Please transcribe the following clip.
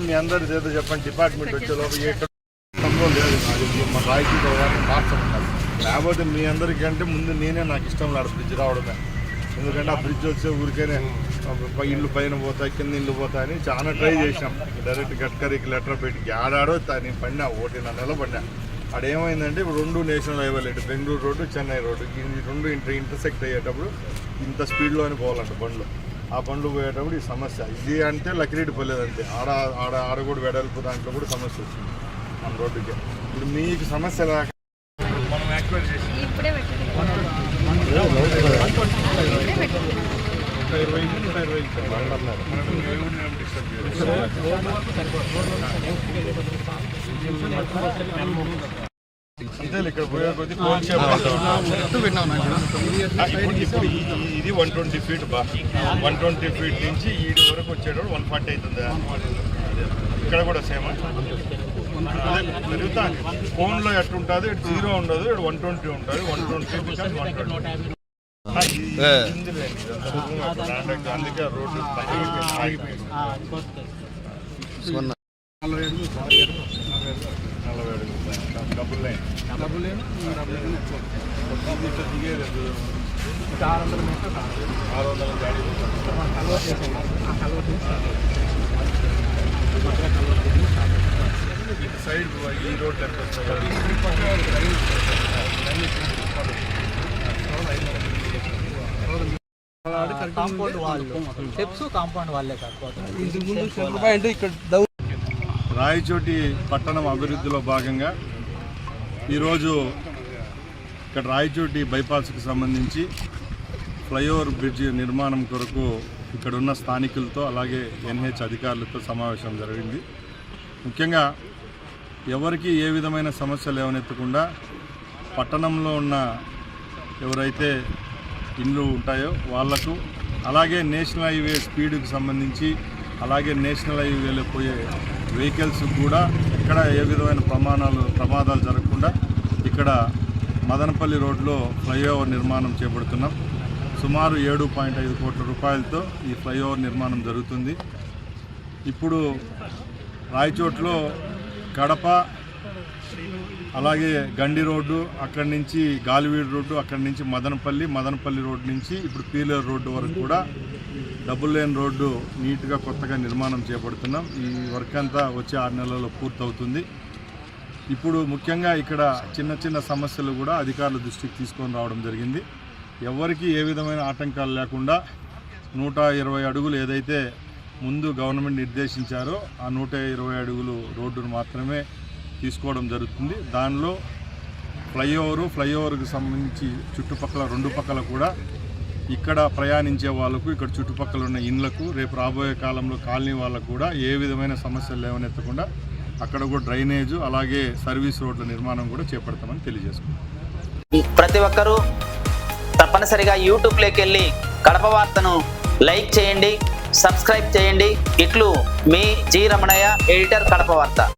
మీ అందరి చేత చెప్పండి, డిపార్ట్మెంట్ వచ్చే లోపల ఏ కంట్రోల్ లేదు మా రాయితీ మార్చమన్నారు. లేకపోతే మీ అందరికంటే ముందు నేనే నాకు ఇష్టం లేదు బ్రిడ్జ్ రావడమే. ఎందుకంటే ఆ బ్రిడ్జ్ వచ్చే ఊరికైనా ఇల్లు పైన పోతాయి, కింద ఇల్లు పోతాయని చాలా ట్రై చేసినాం. డైరెక్ట్ గడ్కరీకి లెటర్ పెట్టి ఆడాడో నేను పడినా 1.5 నెలలు పడినా. అదేమైందంటే ఇప్పుడు 2 నేషనల్ హైవేలు ఇటు బెంగళూరు రోడ్డు, చెన్నై రోడ్డు, ఈ 2 ఇంటర్సెక్ట్ అయ్యేటప్పుడు ఇంత స్పీడ్లోనే పోవాలంట బండ్లు. ఆ బండ్లు పోయేటప్పుడు ఈ సమస్య ఇది అంటే లకిరెడ్డి పోలేదంటే ఆడ కూడా వెడల్పు దాంట్లో కూడా సమస్య వచ్చింది మన రోడ్డుకి. ఇప్పుడు మీకు సమస్య లేక మనం యాక్టివేట్ చేసి 120 అంతే ఇక్కడ పోయే కొద్ది ఇది 120 ఫీట్ 120 ఫీట్ నుంచి ఈడి వరకు వచ్చేటప్పుడు 140 అవుతుంది. ఇక్కడ కూడా సేమ్ పెరుగుతా ఫోన్లో ఎట్టుంటుంది, ఇటు 0 ఉండదు, ఇటు 120 ఉంటుంది. 120 అందుకే రోడ్డు ఆగిపోయింది. 40 అడుగులు డబుల్ లైన్ దిగేది 600 మీటర్ 600 గాడి ఇటు సైడ్ ఈ రోడ్ ఎంత కాంపౌండ్ వాళ్ళు స్టెప్స్ కాంపౌండ్ వాళ్ళే కాకపోతే రాయచోటి పట్టణం అభివృద్ధిలో భాగంగా ఈరోజు ఇక్కడ రాయచోటి బైపాస్కి సంబంధించి ఫ్లైఓవర్ బ్రిడ్జి నిర్మాణం కొరకు ఇక్కడున్న స్థానికులతో అలాగే ఎన్హెచ్ అధికారులతో సమావేశం జరిగింది. ముఖ్యంగా ఎవరికి ఏ విధమైన సమస్యలు లేవనెత్తకుండా పట్టణంలో ఉన్న ఎవరైతే ఇండ్లు ఉంటాయో వాళ్లకు, అలాగే నేషనల్ హైవే స్పీడ్కి సంబంధించి అలాగే నేషనల్ హైవేలో పోయే వెహికల్స్ కూడా ఎక్కడ ఏ విధమైన ప్రమాదాలు జరగకుండా ఇక్కడ మదనపల్లి రోడ్లో ఫ్లైఓవర్ నిర్మాణం చేపడుతున్నాం. సుమారు 7.5 కోట్ల రూపాయలతో ఈ ఫ్లైఓవర్ నిర్మాణం జరుగుతుంది. ఇప్పుడు రాయచోట్లో కడప, అలాగే గండి రోడ్డు, అక్కడి నుంచి గాలివీడు రోడ్డు, అక్కడి నుంచి మదనపల్లి రోడ్డు నుంచి ఇప్పుడు పీలేరు రోడ్డు వరకు కూడా డబుల్ లేన్ రోడ్డు నీట్గా కొత్తగా నిర్మాణం చేపడుతున్నాం. ఈ వర్క్ అంతా వచ్చే 6 నెలల్లో పూర్తవుతుంది. ఇప్పుడు ముఖ్యంగా ఇక్కడ చిన్న సమస్యలు కూడా అధికారుల దృష్టికి తీసుకొని రావడం జరిగింది. ఎవరికి ఏ విధమైన ఆటంకాలు లేకుండా 120 అడుగులు ఏదైతే ముందు గవర్నమెంట్ నిర్దేశించారో ఆ 120 అడుగులు రోడ్డును మాత్రమే తీసుకోవడం జరుగుతుంది. దానిలో ఫ్లైఓవర్కి సంబంధించి చుట్టుపక్కల 2 పక్కల కూడా ఇక్కడ ప్రయాణించే వాళ్ళకు, ఇక్కడ చుట్టుపక్కల ఉన్న ఇండ్లకు, రేపు రాబోయే కాలంలో కాలనీ వాళ్ళకు కూడా ఏ విధమైన సమస్యలు లేవనెత్తకుండా అక్కడ కూడా డ్రైనేజు అలాగే సర్వీస్ రోడ్ల నిర్మాణం కూడా చేపడతామని తెలియజేసుకుంటాం. ప్రతి ఒక్కరూ తప్పనిసరిగా యూట్యూబ్లోకి వెళ్ళి కడప వార్తను లైక్ చేయండి, సబ్స్క్రైబ్ చేయండి. ఇట్లు మీ జి రమణయ్య, ఎడిటర్, కడప వార్త.